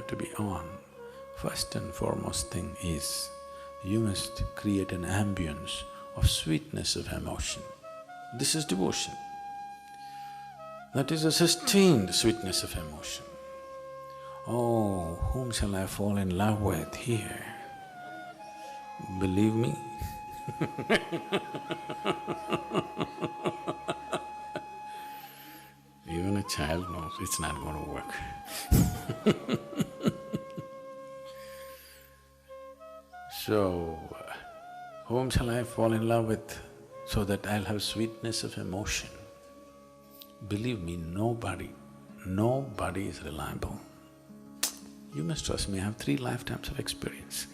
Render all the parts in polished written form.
have to be on, first and foremost thing is, you must create an ambience of sweetness of emotion. This is devotion. That is a sustained sweetness of emotion. Oh, whom shall I fall in love with here? Believe me, even a child knows it's not going to work. So, whom shall I fall in love with so that I'll have sweetness of emotion? Believe me, nobody is reliable. You must trust me, I have 3 lifetimes of experience.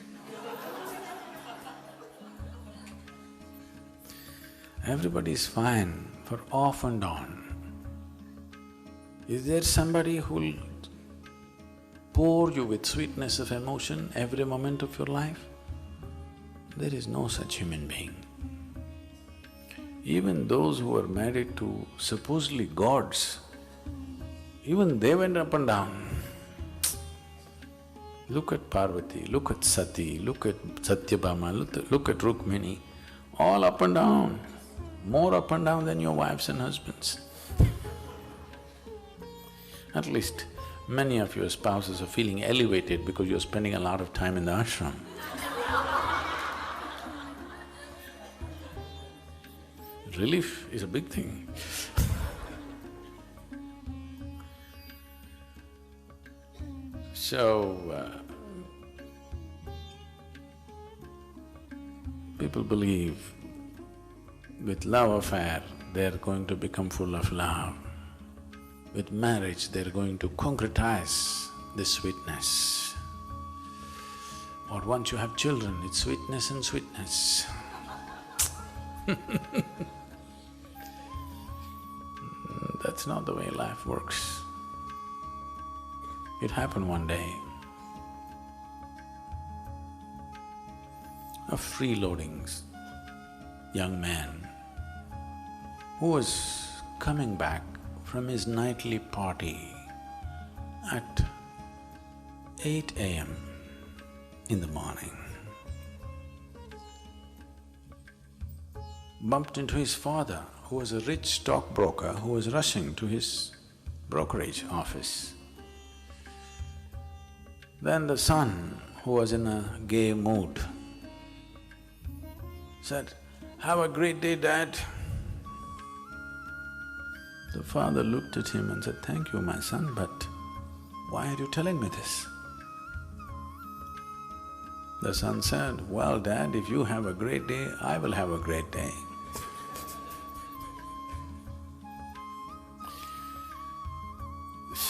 Everybody is fine for off and on. Is there somebody who'll pour you with sweetness of emotion every moment of your life? There is no such human being. Even those who were married to supposedly gods, even they went up and down. Look at Parvati, look at Sati, look at Satyabhama, look at Rukmini, all up and down, more up and down than your wives and husbands. At least many of your spouses are feeling elevated because you're spending a lot of time in the ashram. Relief is a big thing. So, people believe with love affair they're going to become full of love. With marriage they're going to concretize this sweetness. Or once you have children, it's sweetness and sweetness. That's not the way life works. It happened one day. A freeloading young man who was coming back from his nightly party at 8 a.m. in the morning, bumped into his father, who was a rich stockbroker who was rushing to his brokerage office. Then the son, who was in a gay mood, said, "Have a great day, Dad." The father looked at him and said, "Thank you, my son, but why are you telling me this?" The son said, "Well, Dad, if you have a great day, I will have a great day."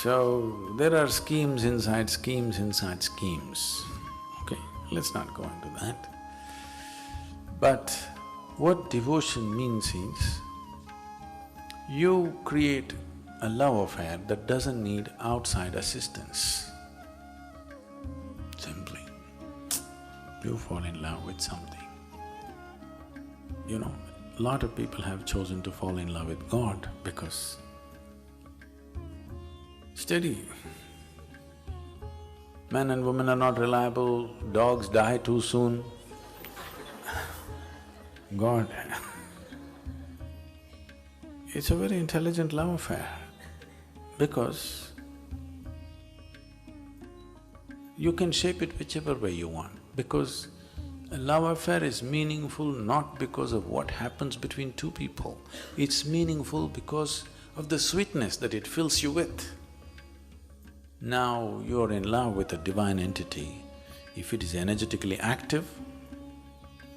So, there are schemes inside schemes inside schemes. Okay, let's not go into that. But what devotion means is, you create a love affair that doesn't need outside assistance. Simply, you fall in love with something. You know, a lot of people have chosen to fall in love with God because steady. Men and women are not reliable, dogs die too soon. God, it's a very intelligent love affair because you can shape it whichever way you want, because a love affair is meaningful not because of what happens between two people, it's meaningful because of the sweetness that it fills you with. Now you're in love with a divine entity. If it is energetically active,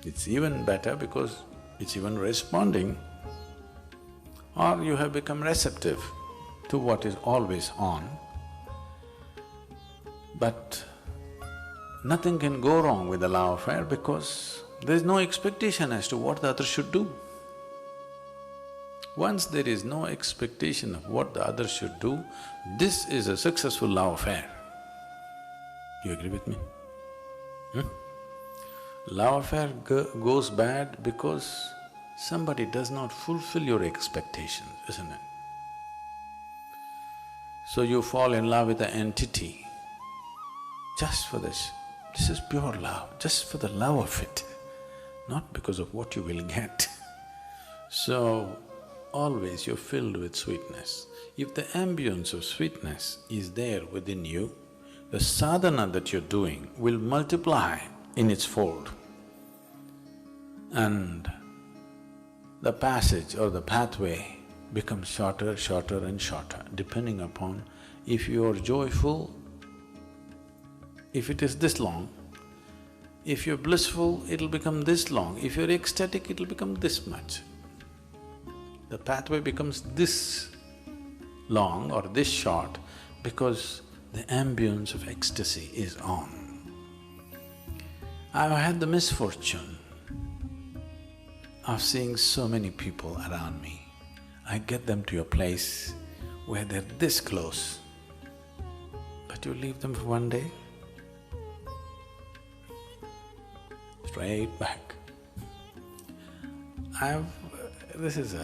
it's even better because it's even responding. Or you have become receptive to what is always on. But nothing can go wrong with a love affair because there is no expectation as to what the other should do. Once there is no expectation of what the other should do, this is a successful love affair. You agree with me? Love affair goes bad because somebody does not fulfill your expectations, isn't it? So you fall in love with an entity just for this. This is pure love, just for the love of it, not because of what you will get. So, always you're filled with sweetness. If the ambience of sweetness is there within you, the sadhana that you're doing will multiply in its fold. And the passage or the pathway becomes shorter, shorter and shorter, depending upon if you are joyful, if it is this long, if you're blissful, it'll become this long, if you're ecstatic, it'll become this much. The pathway becomes this long or this short because the ambience of ecstasy is on. I've had the misfortune of seeing so many people around me. I get them to a place where they're this close, but you leave them for one day, straight back. This is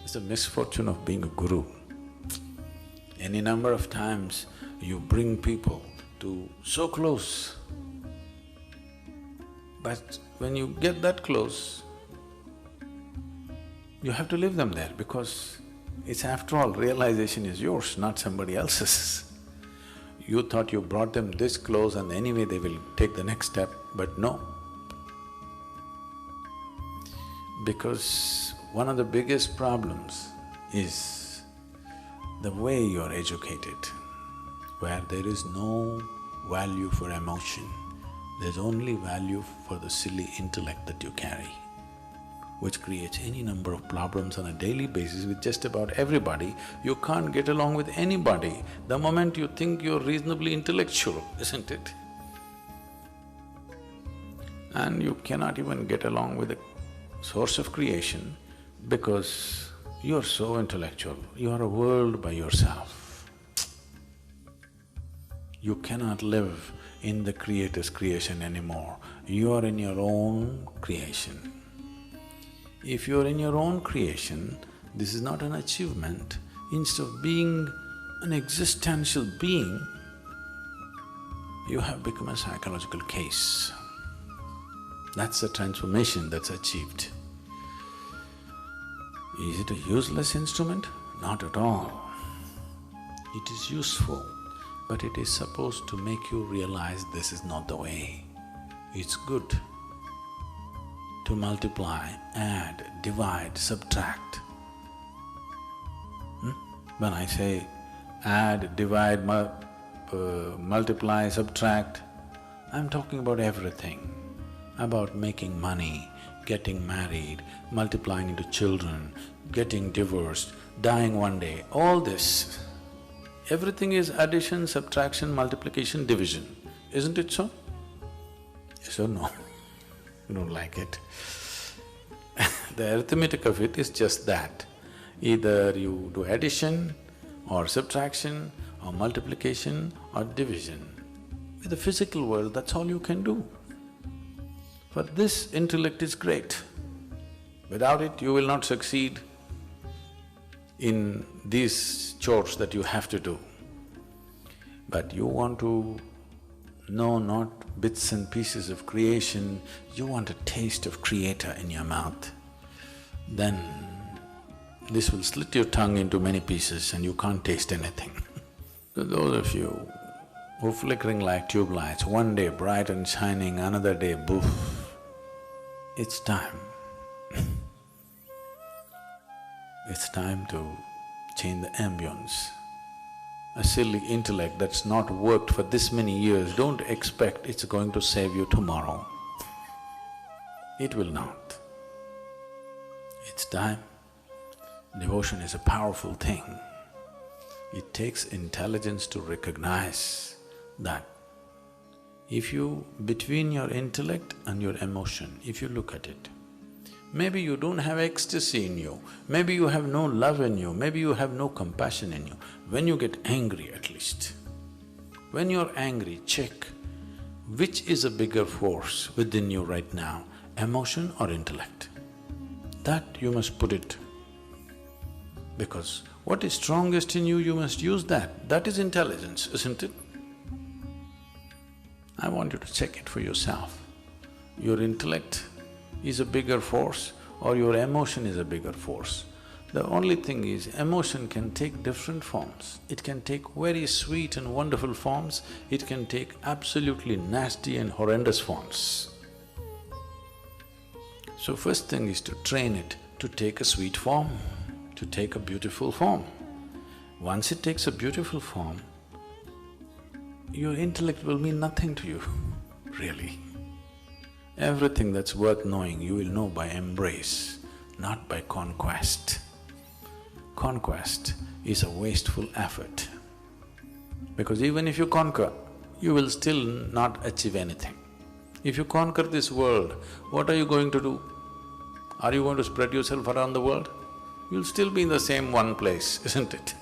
it's a misfortune of being a guru. Any number of times you bring people to so close, but when you get that close, you have to leave them there because it's after all, realization is yours, not somebody else's. You thought you brought them this close and anyway they will take the next step, but no. Because one of the biggest problems is the way you're educated, where there is no value for emotion, there's only value for the silly intellect that you carry, which creates any number of problems on a daily basis with just about everybody. You can't get along with anybody the moment you think you're reasonably intellectual, isn't it? And you cannot even get along with the source of creation because you're so intellectual, you're a world by yourself. You cannot live in the Creator's creation anymore, you're in your own creation. If you're in your own creation, this is not an achievement. Instead of being an existential being, you have become a psychological case. That's the transformation that's achieved. Is it a useless instrument? Not at all. It is useful, but it is supposed to make you realize this is not the way. It's good to multiply, add, divide, subtract. When I say add, divide, multiply, subtract, I'm talking about everything, about making money, getting married, multiplying into children, getting divorced, dying one day, all this. Everything is addition, subtraction, multiplication, division, isn't it so? Yes or no? You don't like it. The arithmetic of it is just that. Either you do addition or subtraction or multiplication or division. With the physical world, that's all you can do. But this intellect is great. Without it, you will not succeed in these chores that you have to do. But you want to know not bits and pieces of creation, you want a taste of Creator in your mouth, then this will slit your tongue into many pieces and you can't taste anything. So those of you who are flickering like tube lights, one day bright and shining, another day boof, it's time. It's time to change the ambience. A silly intellect that's not worked for this many years, don't expect it's going to save you tomorrow. It will not. It's time. Devotion is a powerful thing. It takes intelligence to recognize that if you… between your intellect and your emotion, if you look at it, maybe you don't have ecstasy in you, maybe you have no love in you, maybe you have no compassion in you. When you get angry at least, when you're angry, check which is a bigger force within you right now, emotion or intellect. That you must put it, because what is strongest in you, you must use that. That is intelligence, isn't it? I want you to check it for yourself. Your intellect is a bigger force or your emotion is a bigger force? The only thing is, emotion can take different forms. It can take very sweet and wonderful forms, it can take absolutely nasty and horrendous forms. So first thing is to train it to take a sweet form, to take a beautiful form. Once it takes a beautiful form, your intellect will mean nothing to you, really. Everything that's worth knowing, you will know by embrace, not by conquest. Conquest is a wasteful effort, because even if you conquer, you will still not achieve anything. If you conquer this world, what are you going to do? Are you going to spread yourself around the world? You'll still be in the same one place, isn't it?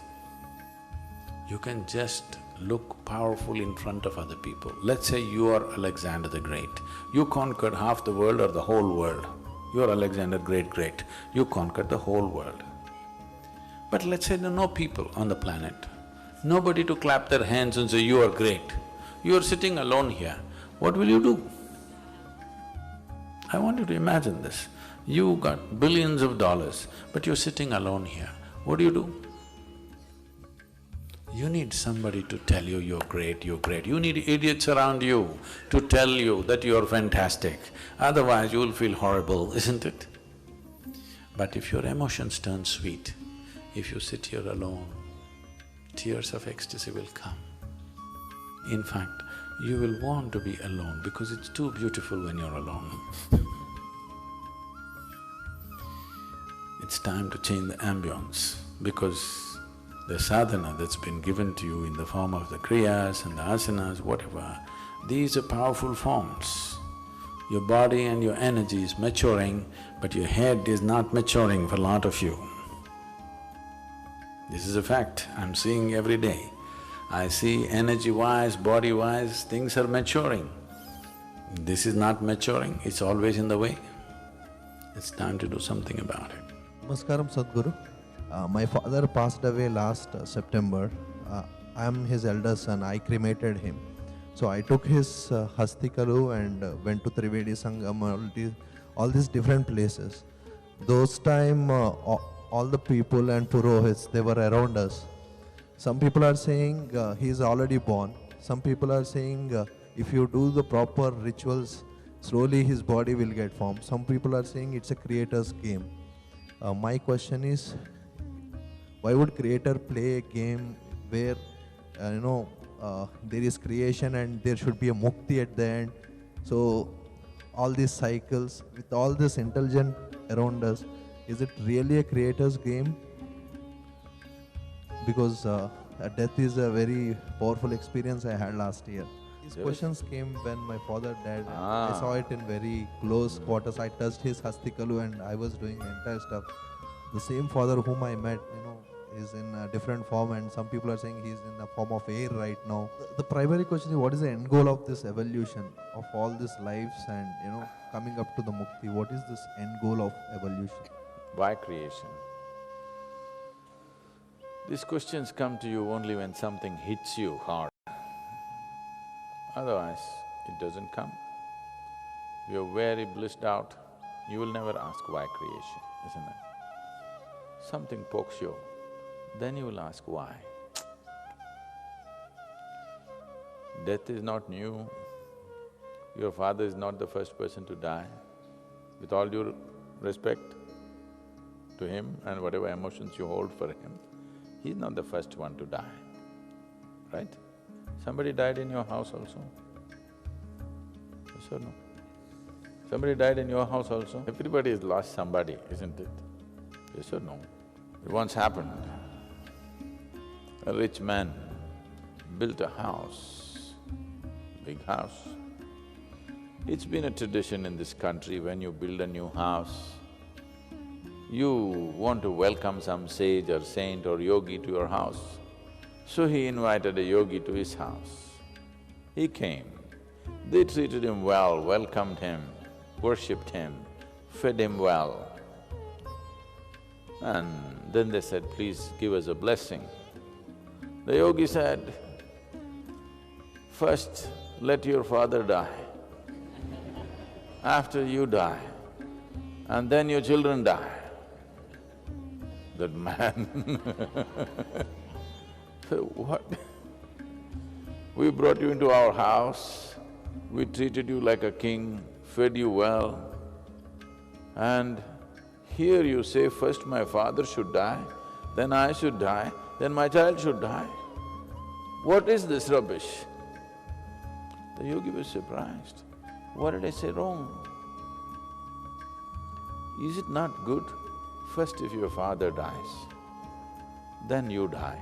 You can just look powerful in front of other people. Let's say you are Alexander the Great. You conquered half the world or the whole world. You are Alexander Great. You conquered the whole world. But let's say there are no people on the planet, nobody to clap their hands and say, you are great. You are sitting alone here, what will you do? I want you to imagine this. You got billions of dollars, but you're sitting alone here, what do? You need somebody to tell you you're great, you're great. You need idiots around you to tell you that you're fantastic, otherwise you will feel horrible, isn't it? But if your emotions turn sweet, if you sit here alone, tears of ecstasy will come. In fact, you will want to be alone because it's too beautiful when you're alone. It's time to change the ambience, because the sadhana that's been given to you in the form of the kriyas and the asanas, whatever, these are powerful forms. Your body and your energy is maturing, but your head is not maturing for a lot of you. This is a fact, I'm seeing every day. I see energy-wise, body-wise, things are maturing. This is not maturing, it's always in the way. It's time to do something about it. Namaskaram, Sadguru. My father passed away last September. I am his elder son, I cremated him. So I took his Hastikalu and went to Trivedi Sangam, all these different places. Those time, all the people and Purohits, they were around us. Some people are saying he is already born. Some people are saying if you do the proper rituals, slowly his body will get formed. Some people are saying it's a creator's game. My question is, why would creator play a game where there is creation and there should be a mukti at the end? So all these cycles, with all this intelligence around us, is it really a creator's game? Because death is a very powerful experience I had last year. These questions came when my father died. I saw it in very close quarters. I touched his Hastikalu and I was doing the entire stuff. The same father whom I met, is in a different form, and some people are saying he's in the form of air right now. The primary question is, what is the end goal of this evolution, of all these lives and, coming up to the mukti? What is this end goal of evolution? Why creation? These questions come to you only when something hits you hard. Otherwise, it doesn't come. You're very blissed out, you will never ask why creation, isn't it? Something pokes you, then you will ask why. Death is not new. Your father is not the first person to die. With all due respect to him and whatever emotions you hold for him, he's not the first one to die, right? Somebody died in your house also? Yes or no? Somebody died in your house also? Everybody has lost somebody, isn't it? Yes or no? It once happened. A rich man built a house, big house. It's been a tradition in this country, when you build a new house, you want to welcome some sage or saint or yogi to your house. So he invited a yogi to his house. He came. They treated him well, welcomed him, worshipped him, fed him well. And then they said, please give us a blessing. The yogi said, first let your father die. After you die, and then your children die. That man what? We brought you into our house, we treated you like a king, fed you well, and here you say, first my father should die, then I should die, then my child should die. What is this rubbish? The yogi was surprised. What did I say wrong? Is it not good? First if your father dies, then you die,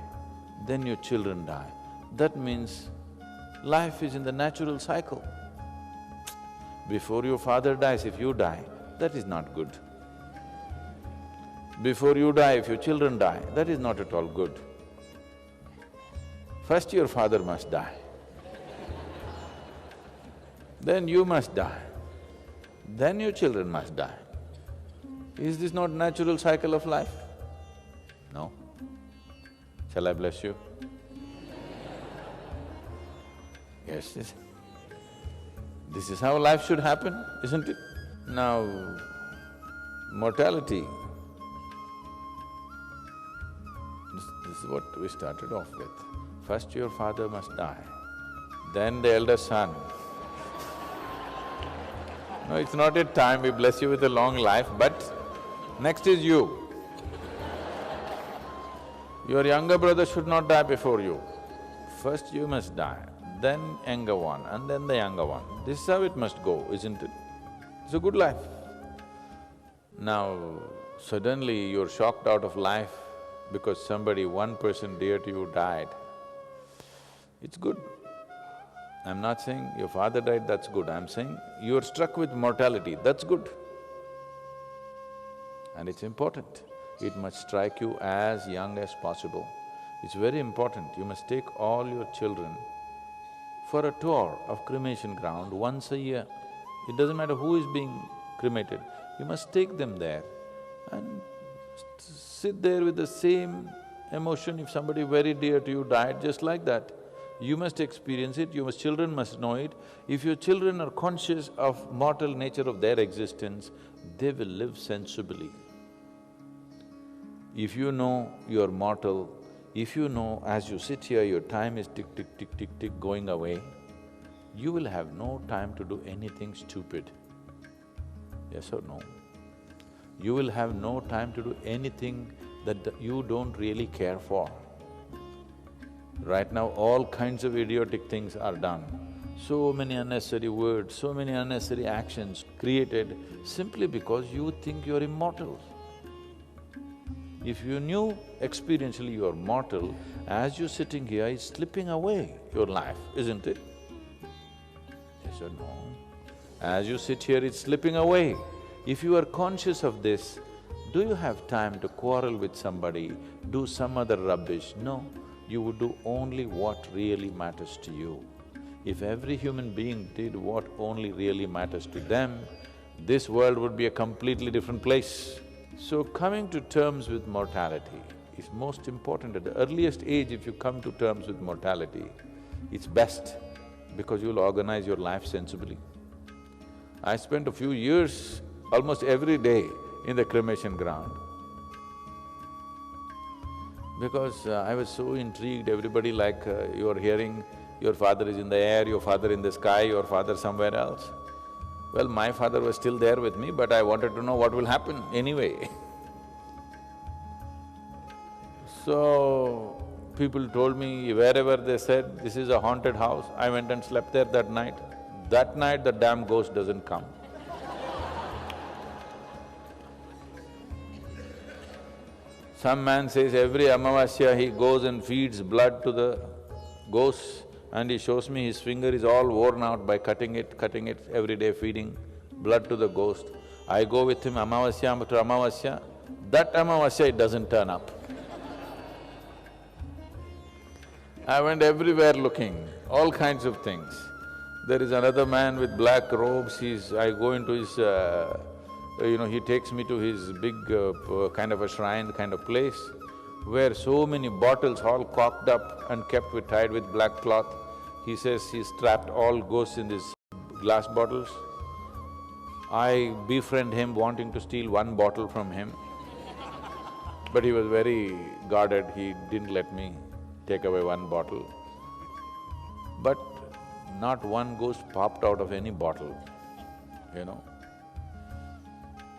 then your children die. That means life is in the natural cycle. Before your father dies, if you die, that is not good. Before you die, if your children die, that is not at all good. First your father must die, then you must die, then your children must die. Is this not natural cycle of life? No. Shall I bless you? Yes, this is how life should happen, isn't it? Now, mortality, this is what we started off with. First your father must die, then the elder son. No, it's not yet time, we bless you with a long life, but next is you. Your younger brother should not die before you. First you must die, then younger one, and then the younger one. This is how it must go, isn't it? It's a good life. Now, suddenly you're shocked out of life because somebody, one person dear to you died. It's good. I'm not saying your father died, that's good. I'm saying you're struck with mortality, that's good. And it's important. It must strike you as young as possible. It's very important. You must take all your children for a tour of cremation ground once a year. It doesn't matter who is being cremated, you must take them there and sit there with the same emotion. If somebody very dear to you died, just like that, you must experience it, your children must know it. If your children are conscious of mortal nature of their existence, they will live sensibly. If you know you're mortal, if you know as you sit here your time is tick, tick, tick, tick, tick going away, you will have no time to do anything stupid. Yes or no? You will have no time to do anything that you don't really care for. Right now, all kinds of idiotic things are done. So many unnecessary words, so many unnecessary actions created simply because you think you're immortal. If you knew experientially you're mortal, as you're sitting here, it's slipping away, your life, isn't it? Yes or no? As you sit here, it's slipping away. If you are conscious of this, do you have time to quarrel with somebody, do some other rubbish? No, you would do only what really matters to you. If every human being did what only really matters to them, this world would be a completely different place. So coming to terms with mortality is most important. At the earliest age, if you come to terms with mortality, it's best because you'll organize your life sensibly. I spent a few years, almost every day, in the cremation ground because I was so intrigued. Everybody like, you're hearing, your father is in the air, your father in the sky, your father somewhere else. Well, my father was still there with me, but I wanted to know what will happen anyway. So, people told me wherever they said, this is a haunted house, I went and slept there that night. That night, the damn ghost doesn't come. Some man says every Amavasya he goes and feeds blood to the ghosts, and he shows me his finger is all worn out by cutting it every day, feeding blood to the ghost. I go with him Amavasya to Amavasya, that Amavasya it doesn't turn up. I went everywhere looking, all kinds of things. There is another man with black robes, I go into his… he takes me to his big kind of a shrine kind of place where so many bottles all corked up and kept tied with black cloth. He says he's trapped all ghosts in these glass bottles. I befriend him wanting to steal one bottle from him. But he was very guarded, he didn't let me take away one bottle. But not one ghost popped out of any bottle, you know.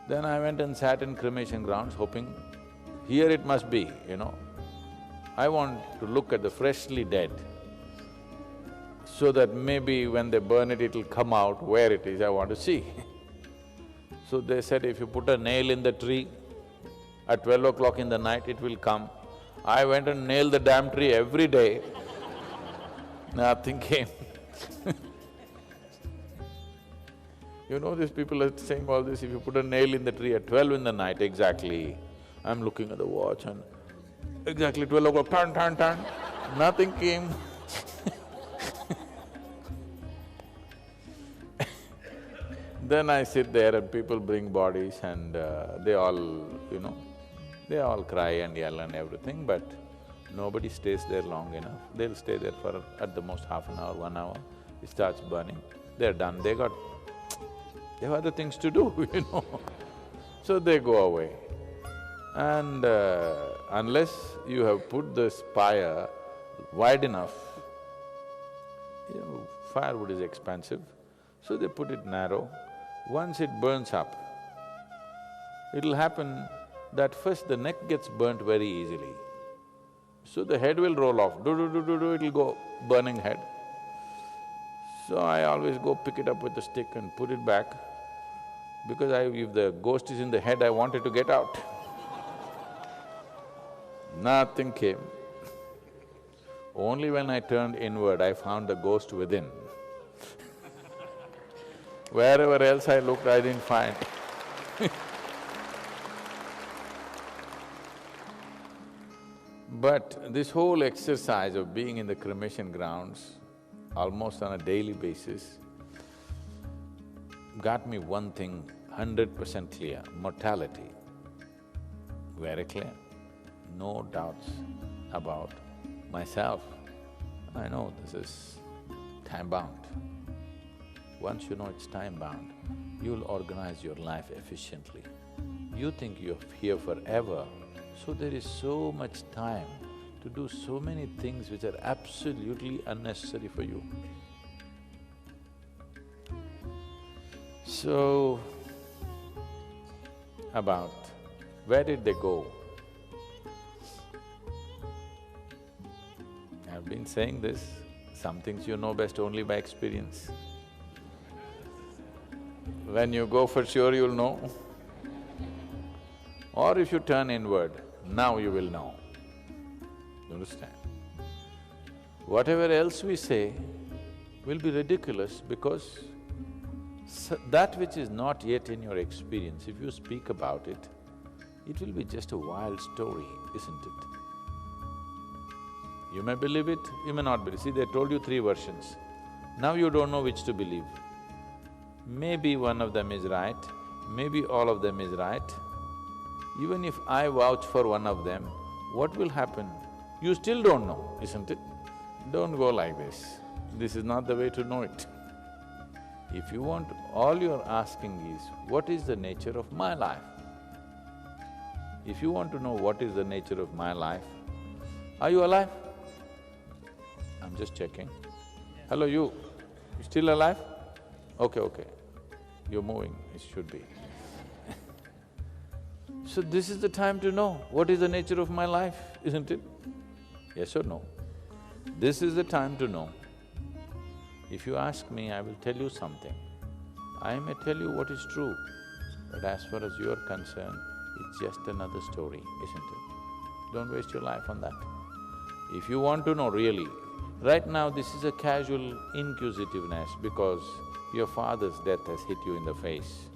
Then I went and sat in cremation grounds hoping, here it must be, you know. I want to look at the freshly dead, so that maybe when they burn it, it'll come out where it is, I want to see. So they said, if you put a nail in the tree, at 12 o'clock in the night, it will come. I went and nailed the damn tree every day, nothing came. You know, these people are saying all this, if you put a nail in the tree at 12 in the night exactly, I'm looking at the watch and exactly 12 o'clock, turn, turn, turn, nothing came. Then I sit there and people bring bodies and they all, you know, they all cry and yell and everything, but nobody stays there long enough. They'll stay there for at the most half an hour, 1 hour, it starts burning, they're done, they have other things to do, you know. So they go away. And unless you have put this pyre wide enough, you know, firewood is expensive, so they put it narrow. Once it burns up, it'll happen that first the neck gets burnt very easily. So the head will roll off, do, it'll go, burning head. So I always go pick it up with a stick and put it back, because if the ghost is in the head, I want it to get out. Nothing came. Only when I turned inward, I found the ghost within. Wherever else I looked, I didn't find. But this whole exercise of being in the cremation grounds, almost on a daily basis, got me one thing 100% clear: mortality. Very clear. No doubts about myself. I know this is time-bound. Once you know it's time-bound, you'll organize your life efficiently. You think you're here forever, so there is so much time to do so many things which are absolutely unnecessary for you. So, about where did they go? I've been saying this, some things you know best only by experience. When you go for sure, you'll know. Or if you turn inward, now you will know. You understand? Whatever else we say will be ridiculous, because that which is not yet in your experience, if you speak about it, it will be just a wild story, isn't it? You may believe it, you may not believe. See, they told you 3 versions. Now you don't know which to believe. Maybe one of them is right, maybe all of them is right. Even if I vouch for one of them, what will happen? You still don't know, isn't it? Don't go like this. This is not the way to know it. If you want, all you're asking is, what is the nature of my life? If you want to know what is the nature of my life, are you alive? I'm just checking. Hello, you still alive? Okay. You're moving, it should be. So this is the time to know what is the nature of my life, isn't it? Yes or no? This is the time to know. If you ask me, I will tell you something. I may tell you what is true, but as far as you're concerned, it's just another story, isn't it? Don't waste your life on that. If you want to know really, right now this is a casual inquisitiveness because your father's death has hit you in the face.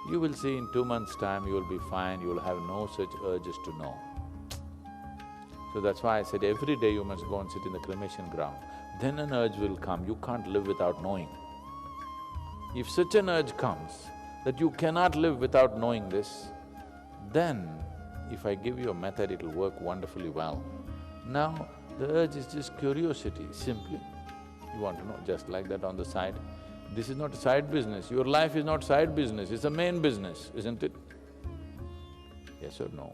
You will see in 2 months' time you will be fine, you will have no such urges to know. So that's why I said every day you must go and sit in the cremation ground. Then an urge will come, you can't live without knowing. If such an urge comes that you cannot live without knowing this, then if I give you a method, it'll work wonderfully well. Now, the urge is just curiosity, simply. You want to know, just like that on the side. This is not a side business, your life is not side business, it's a main business, isn't it? Yes or no?